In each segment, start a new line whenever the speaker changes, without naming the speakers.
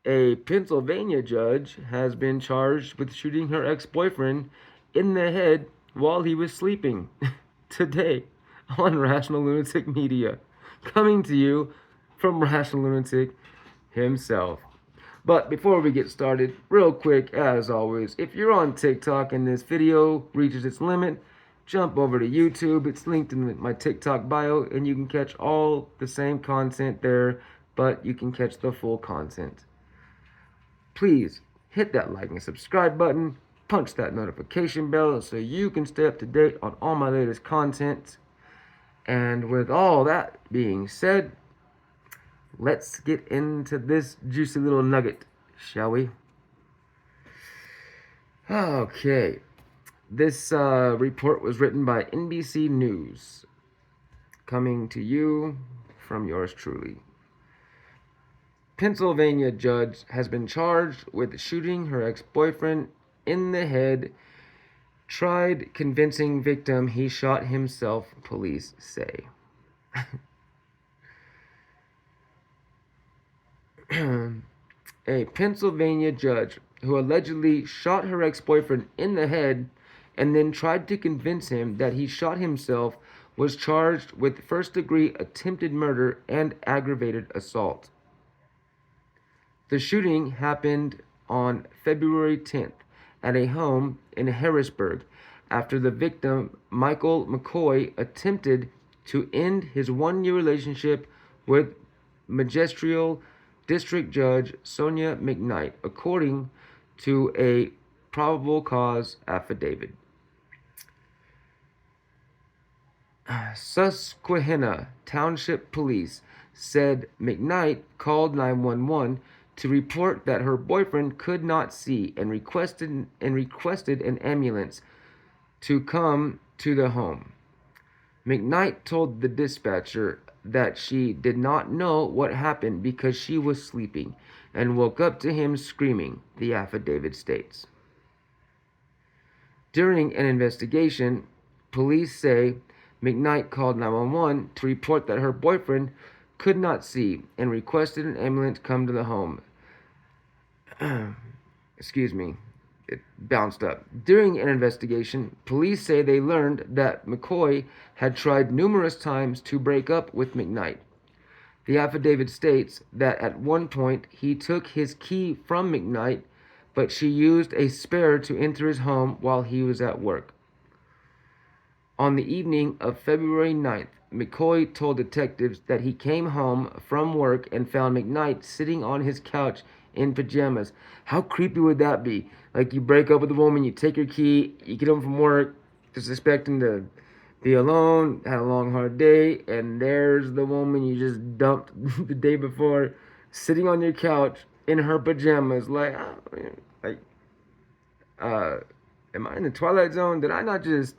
A Pennsylvania judge has been charged with shooting her ex-boyfriend in the head while he was sleeping. Today on Rational Lunatic Media. Coming to you from Rational Lunatic himself. But before we get started, real quick, as always, if you're on TikTok and this video reaches its limit, jump over to YouTube. It's linked in my TikTok bio, and you can catch all the same content there, but you can catch the full content. Please hit that like and subscribe button, punch that notification bell so you can stay up to date on all my latest content. And with all that being said, let's get into this juicy little nugget, shall we? Okay. This report was written by NBC News, coming to you from yours truly. Pennsylvania judge has been charged with shooting her ex-boyfriend in the head, tried convincing victim he shot himself, police say. A Pennsylvania judge who allegedly shot her ex-boyfriend in the head and then tried to convince him that he shot himself was charged with first-degree attempted murder and aggravated assault. The shooting happened on February 10th at a home in Harrisburg after the victim, Michael McCoy, attempted to end his one-year relationship with Magisterial District Judge Sonia McKnight, according to a probable cause affidavit. Susquehanna Township Police said McKnight called 911 to report that her boyfriend could not see and requested an ambulance to come to the home. McKnight told the dispatcher that she did not know what happened because she was sleeping and woke up to him screaming, the affidavit states. During an investigation, police say McKnight called 911 to report that her boyfriend could not see and requested an ambulance come to the home. Excuse me. It bounced up. During an investigation, police say they learned that McCoy had tried numerous times to break up with McKnight. The affidavit states that at one point he took his key from McKnight, but she used a spare to enter his home while he was at work. On the evening of February 9th, McCoy told detectives that he came home from work and found McKnight sitting on his couch in pajamas. How creepy would that be? Like, you break up with a woman, you take your key, you get home from work, just expecting to be alone, had a long, hard day, and there's the woman you just dumped the day before, sitting on your couch in her pajamas. Like, am I in the Twilight Zone? Did I not just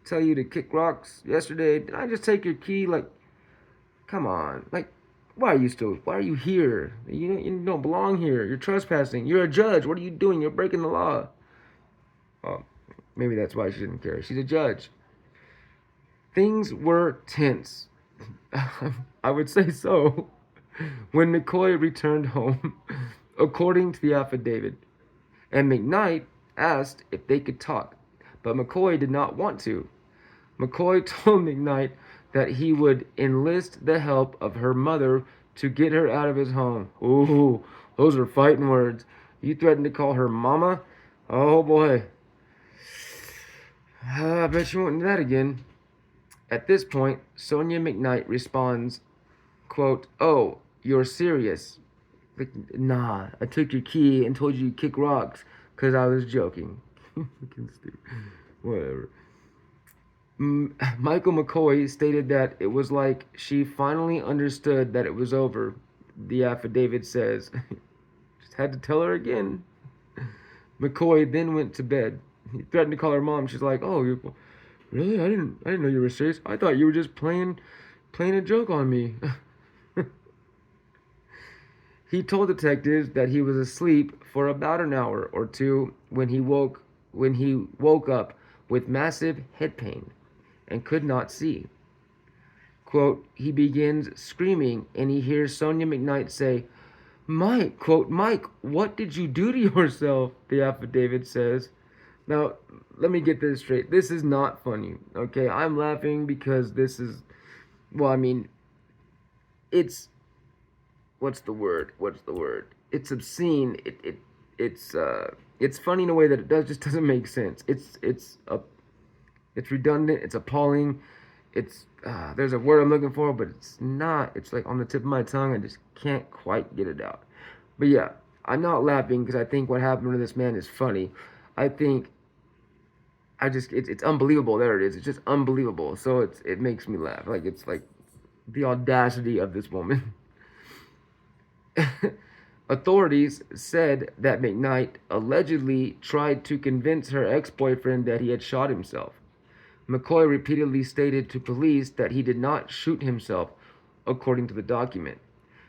tell you to kick rocks yesterday? Did I just take your key? Like, come on. Like, why are you here? You don't belong here. You're trespassing. You're a judge. What are you doing? You're breaking the law. Oh, maybe that's why she didn't care. She's a judge. Things were tense. I would say so. When McCoy returned home, according to the affidavit, and McKnight asked if they could talk, but McCoy did not want to. McCoy told McKnight that he would enlist the help of her mother to get her out of his home. Ooh, those are fighting words. You threatened to call her mama? Oh boy. I bet you won't do that again. At this point, Sonia McKnight responds, quote, "Oh, you're serious?" Like, nah, I took your key and told you to kick rocks because I was joking. Whatever. Michael McCoy stated that it was like she finally understood that it was over. The affidavit says. Just had to tell her again. McCoy then went to bed. He threatened to call her mom. She's like, "Oh, you really? I didn't know you were serious. I thought you were just playing a joke on me." He told detectives that he was asleep for about an hour or two when he woke up with massive head pain and could not see. Quote, he begins screaming and he hears Sonia McKnight say, Mike, quote, Mike, what did you do to yourself? The affidavit says. Now, let me get this straight. This is not funny, okay? I'm laughing because this is, well, I mean, it's, what's the word? What's the word? It's obscene. It's funny in a way that it just doesn't make sense. It's redundant. It's appalling. It's there's a word I'm looking for, but it's not. It's like on the tip of my tongue. I just can't quite get it out. But yeah, I'm not laughing because I think what happened to this man is funny. I think it's unbelievable. There it is. It's just unbelievable. So it makes me laugh. Like it's like the audacity of this woman. Authorities said that McKnight allegedly tried to convince her ex-boyfriend that he had shot himself. McCoy repeatedly stated to police that he did not shoot himself, according to the document.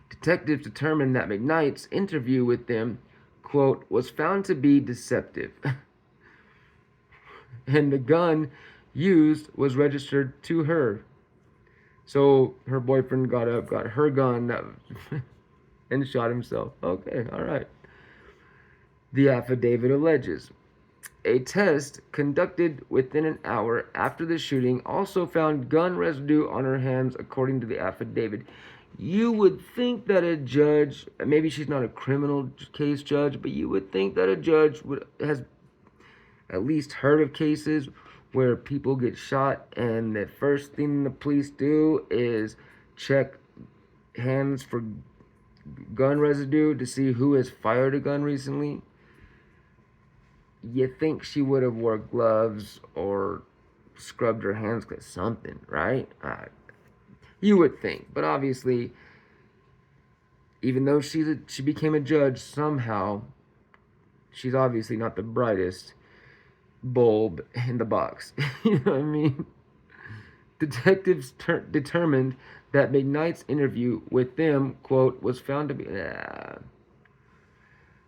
Detectives determined that McKnight's interview with them, quote, was found to be deceptive. And the gun used was registered to her. So her boyfriend got up, got her gun, and shot himself. Okay, all right. The affidavit alleges. A test conducted within an hour after the shooting also found gun residue on her hands, according to the affidavit. You would think that a judge, maybe she's not a criminal case judge, but you would think that a judge has at least heard of cases where people get shot and the first thing the police do is check hands for gun residue to see who has fired a gun recently. You think she would have wore gloves or scrubbed her hands with something, right? You would think, but obviously, even though she became a judge somehow, she's obviously not the brightest bulb in the box. You know what I mean? Detectives determined that McKnight's interview with them, quote, was found to be...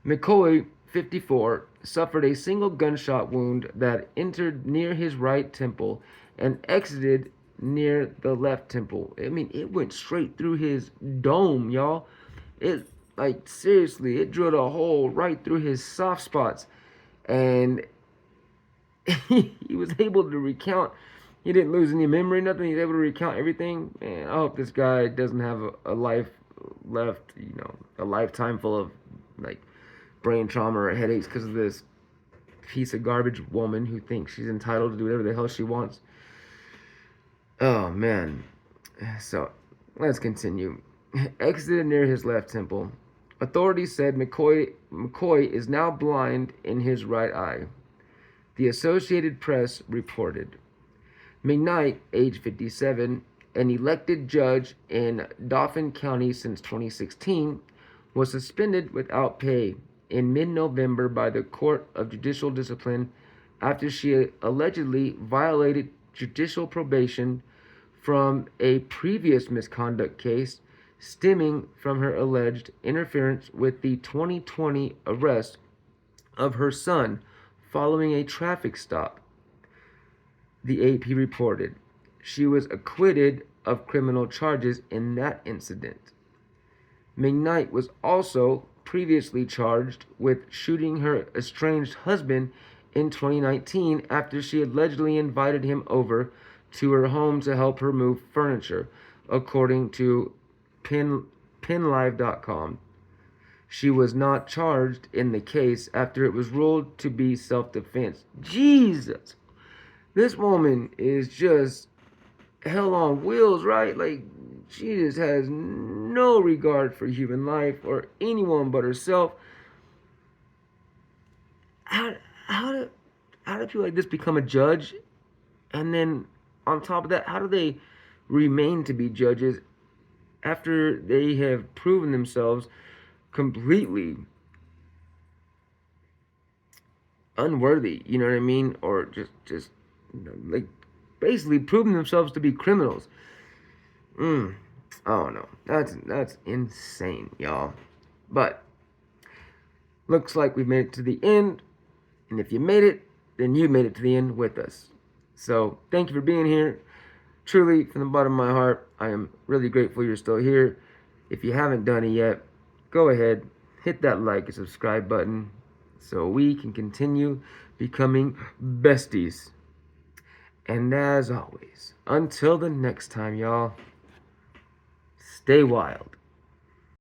McCoy, 54, suffered a single gunshot wound that entered near his right temple and exited near the left temple. I mean, it went straight through his dome, y'all. It, like, seriously, it drilled a hole right through his soft spots. And he was able to recount. He didn't lose any memory, nothing. He's able to recount everything. Man, I hope this guy doesn't have a life left, you know, a lifetime full of, like, brain trauma or headaches because of this piece of garbage woman who thinks she's entitled to do whatever the hell she wants. Oh, man. So, let's continue. Exited near his left temple. Authorities said McCoy is now blind in his right eye. The Associated Press reported. McKnight, age 57, an elected judge in Dauphin County since 2016, was suspended without pay in mid-November by the Court of Judicial Discipline after she allegedly violated judicial probation from a previous misconduct case stemming from her alleged interference with the 2020 arrest of her son following a traffic stop. The AP reported she was acquitted of criminal charges in that incident. McKnight was also previously charged with shooting her estranged husband in 2019 after she allegedly invited him over to her home to help her move furniture, according to PennLive.com. She was not charged in the case after it was ruled to be self-defense. Jesus! This woman is just hell on wheels, right? Like, she just has no regard for human life or anyone but herself. How do people like this become a judge? And then on top of that, how do they remain to be judges after they have proven themselves completely unworthy? You know what I mean? Or just you know, like basically proven themselves to be criminals. Oh no, that's insane, y'all. But looks like we've made it to the end, and if you made it, then you made it to the end with us. So thank you for being here. Truly, from the bottom of my heart, I am really grateful you're still here. If you haven't done it yet, go ahead, hit that like and subscribe button so we can continue becoming besties. And as always, until the next time, y'all, stay wild.